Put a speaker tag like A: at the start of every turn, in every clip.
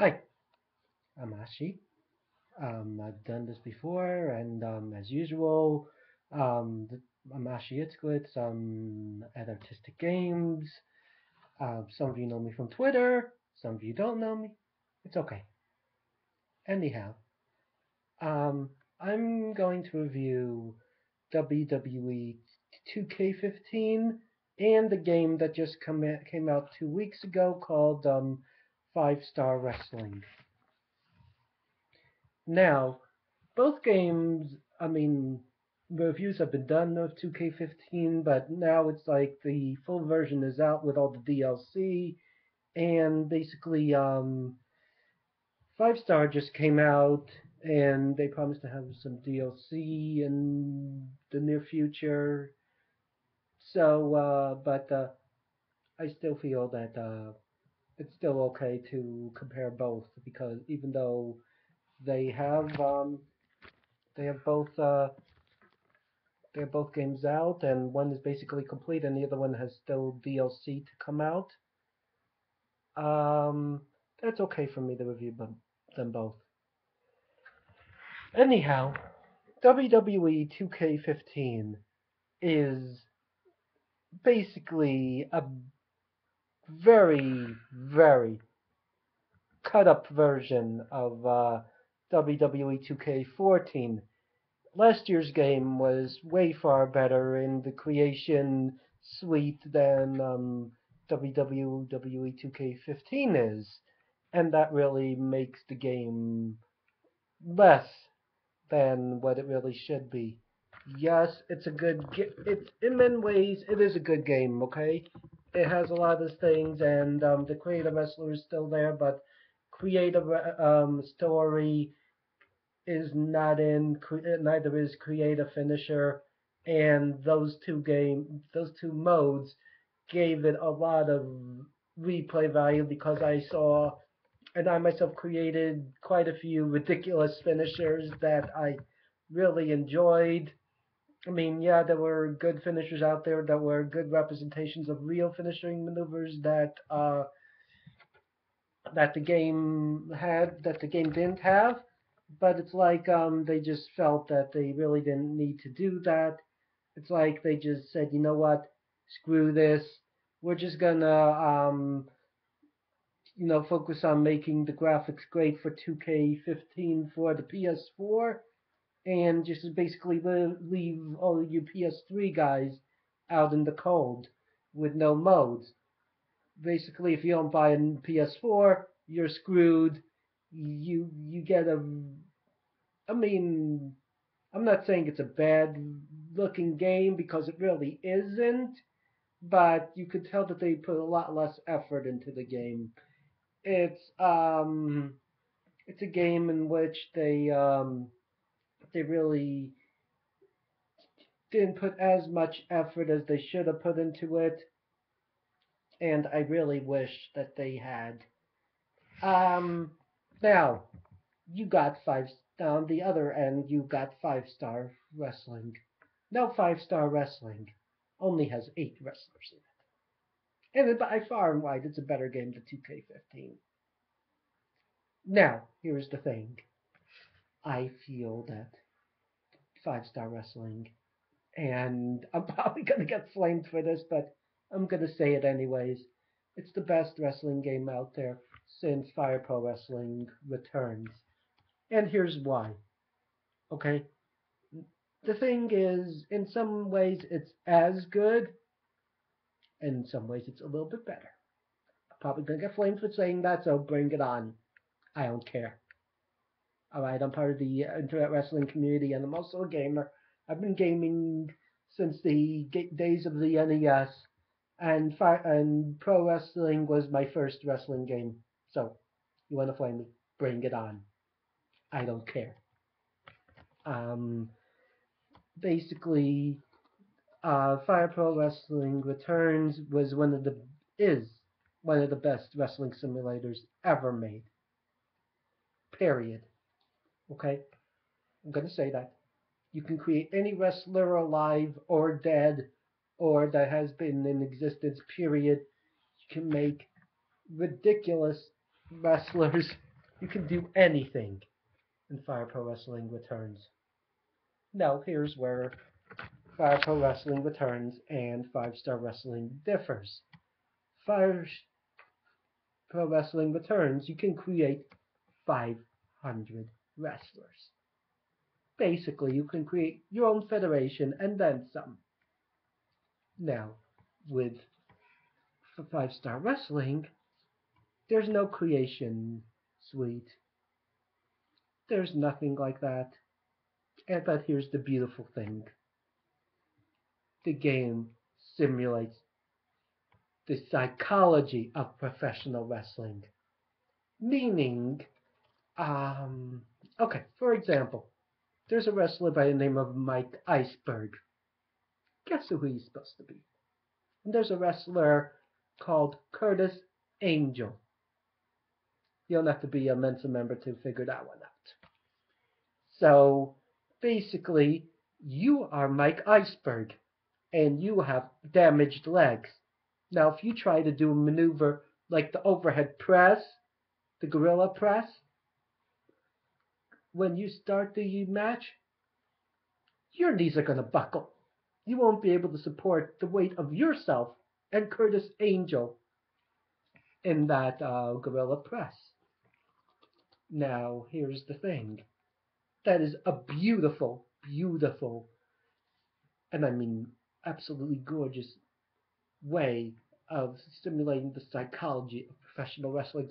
A: Hi, I'm Ashi. I've done this before, and as usual, I'm Ashi Itzkowitz. I'm at Artistic Games. Some of you know me from Twitter. Some of you don't know me. It's okay. Anyhow, um, I'm going to review WWE 2K15 and the game that just came out 2 weeks ago called Five Star Wrestling. Now, both games, I mean, reviews have been done of 2K15, but now it's like the full version is out with all the DLC, and basically, Five Star just came out, and they promised to have some DLC in the near future. So, but I still feel that it's still okay to compare both because even though they have um, they have both they have both games out, and one is basically complete, and the other one has still DLC to come out. Um, that's okay for me to review them both. Anyhow, WWE 2K15 is basically a very cut up version of WWE 2K14. Last year's game was way far better in the creation suite than WWE 2K15 is, and that really makes the game less than what it really should be. Yes, it's a good. It's in many ways it is a good game. Okay, it has a lot of things, and the creative wrestler is still there, but creative story is not in. Neither is create a finisher, and those two modes gave it a lot of replay value because I saw and I myself created quite a few ridiculous finishers that I really enjoyed. I mean, yeah, there were good finishers out there that were good representations of real finishing maneuvers that the game didn't have. But it's like they just felt that they really didn't need to do that. It's like they just said, you know what, screw this. We're just gonna focus on making the graphics great for 2K15 for the PS4, and just basically leave all you PS3 guys out in the cold with no modes. Basically, if you don't buy a PS4, you're screwed. You get a. I mean, I'm not saying it's a bad looking game because it really isn't, but you could tell that they put a lot less effort into the game. It's um it's a game in which they really didn't put as much effort as they should have put into it, and I really wish that they had. Um, Now you got five on the other end. You got Five Star Wrestling. No, Five Star Wrestling only has 8 wrestlers in it, and by far and wide, it's a better game than 2K15. Now, here's the thing. I feel that Five Star Wrestling and I'm probably gonna get flamed for this, but I'm gonna say it anyways. It's the best wrestling game out there since Fire Pro Wrestling returns. And here's why. Okay? The thing is, in some ways it's as good, and in some ways it's a little bit better. I'm probably gonna get flamed for saying that, so bring it on. I don't care. Alright, I'm part of the internet wrestling community and I'm also a gamer. I've been gaming since the days of the NES, and pro wrestling was my first wrestling game. So, you want to flame me? Bring it on. I don't care. Um, Basically, Fire Pro Wrestling Returns is one of the best wrestling simulators ever made. Period. Okay, I'm gonna say that. You can create any wrestler alive or dead or that has been in existence, period. You can make ridiculous wrestlers You can do anything in Fire Pro Wrestling Returns. Now, here's where Fire Pro Wrestling Returns and 5-Star Wrestling differs. Fire Pro Wrestling Returns, you can create 500 wrestlers. Basically, you can create your own federation and then some. Now, with 5-Star Wrestling, there's no creation suite. There's nothing like that. But here's the beautiful thing. The game simulates the psychology of professional wrestling. Meaning, okay, for example, there's a wrestler by the name of Mike Iceberg. Guess who he's supposed to be? And there's a wrestler called Curtis Angel. You don't have to be a Mensa member to figure that one out. So, basically, you are Mike Iceberg, and you have damaged legs. Now, if you try to do a maneuver like the overhead press, the gorilla press, when you start the match, your knees are going to buckle. You won't be able to support the weight of yourself and Curtis Angel in that gorilla press. Now, here's the thing. That is a beautiful, beautiful, and I mean absolutely gorgeous way of stimulating the psychology of professional wrestling.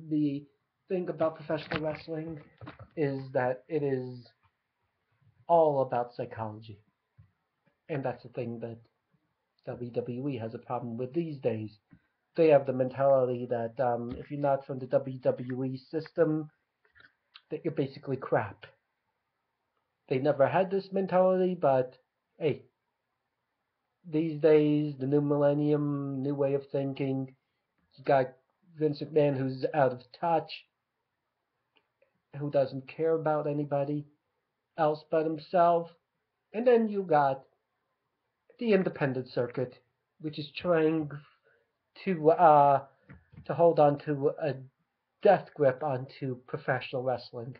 A: The thing about professional wrestling is that it is all about psychology. And that's the thing that WWE has a problem with these days. They have the mentality that if you're not from the WWE system, that you're basically crap. They never had this mentality, but hey, these days, the new millennium, new way of thinking, you got Vince McMahon who's out of touch, who doesn't care about anybody else but himself. And then you got the independent circuit, which is trying to hold on to a death grip onto professional wrestling.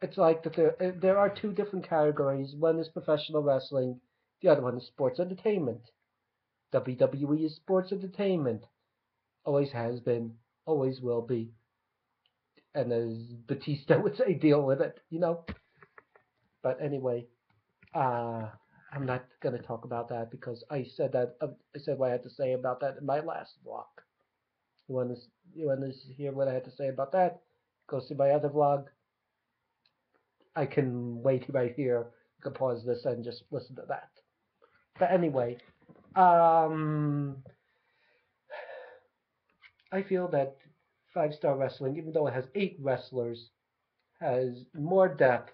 A: It's like that there are two different categories. One is professional wrestling, the other one is sports entertainment. WWE is sports entertainment. Always has been, always will be. And as Batista would say, deal with it, you know? But anyway, I'm not going to talk about that because I said what I had to say about that in my last vlog. You want to hear what I had to say about that? Go see my other vlog. I can wait right here. You can pause this and just listen to that. But anyway, I feel that 5-Star Wrestling, even though it has 8 wrestlers, has more depth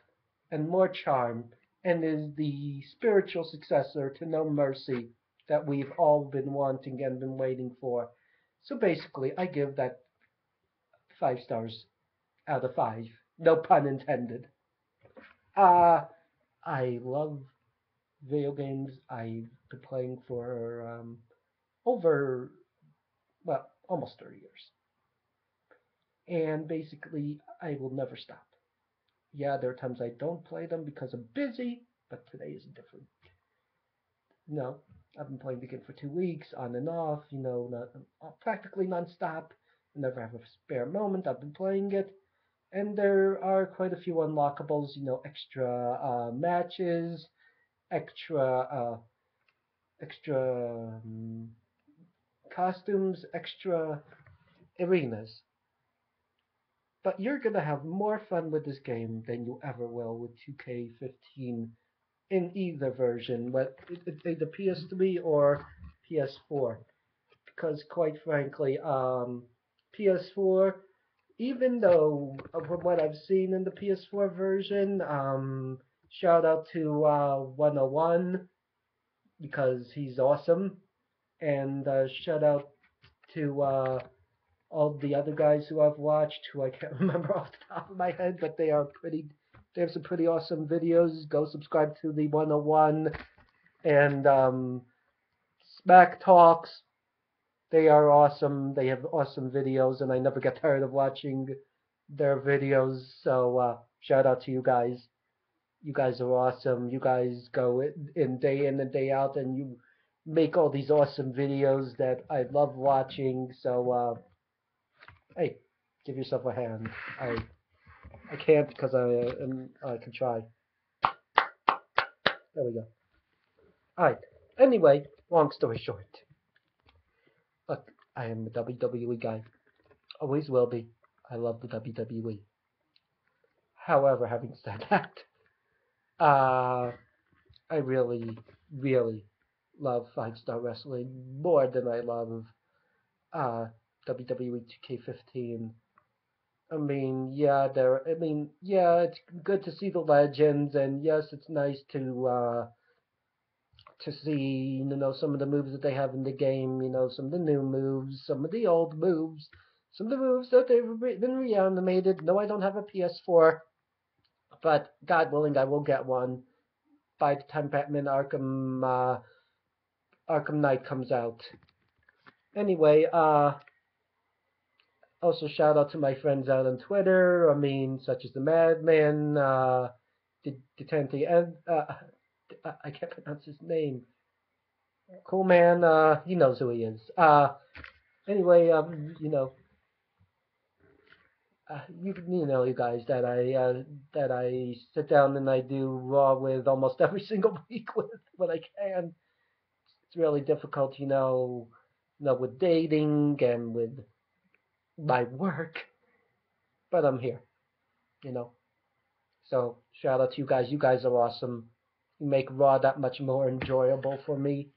A: and more charm, and is the spiritual successor to No Mercy that we've all been wanting and been waiting for. So basically, I give that 5 stars out of 5. No pun intended. I love video games. I've been playing for over, well, almost 30 years. And basically, I will never stop. Yeah, there are times I don't play them because I'm busy, but today is different. No, I've been playing the game for 2 weeks, on and off, practically non-stop. I never have a spare moment. I've been playing it. And there are quite a few unlockables, extra matches, extra costumes, extra arenas. But you're going to have more fun with this game than you ever will with 2K15 in either version, either PS3 or PS4. Because quite frankly, PS4, even though from what I've seen in the PS4 version, shout out to 101 because he's awesome, and shout out to all the other guys who I've watched, who I can't remember off the top of my head, but they have some pretty awesome videos. Go subscribe to the 101 and Smack Talks. They are awesome. They have awesome videos, and I never get tired of watching their videos. So shout out to you guys. You guys are awesome. You guys go in and day out, and you make all these awesome videos that I love watching. So hey, give yourself a hand. I can't because I can try. There we go. All right. Anyway, long story short, look, I am a WWE guy. Always will be. I love the WWE. However, having said that, uh, I really, really love Five Star Wrestling more than I love uh, WWE 2K15. Yeah, it's good to see the legends, and yes, it's nice to see, some of the moves that they have in the game, some of the new moves, some of the old moves, some of the moves that they've been reanimated. No, I don't have a PS4, but God willing, I will get one by the time Batman Arkham Knight comes out. Anyway, also shout out to my friends out on Twitter. Such as the Madman, Detente, and I can't pronounce his name. Cool man, he knows who he is. Anyway, you guys that I sit down and I do Raw with almost every single week with when I can. It's really difficult, with dating and with my work, but I'm here, you know. So shout out to you guys. You guys are awesome. You make Raw that much more enjoyable for me,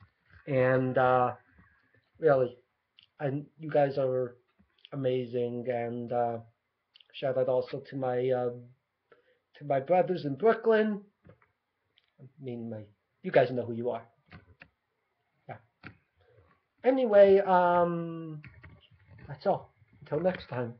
A: and really, you guys are amazing. And shout out also to my brothers in Brooklyn. You guys know who you are. Yeah. Anyway, that's all. Until next time.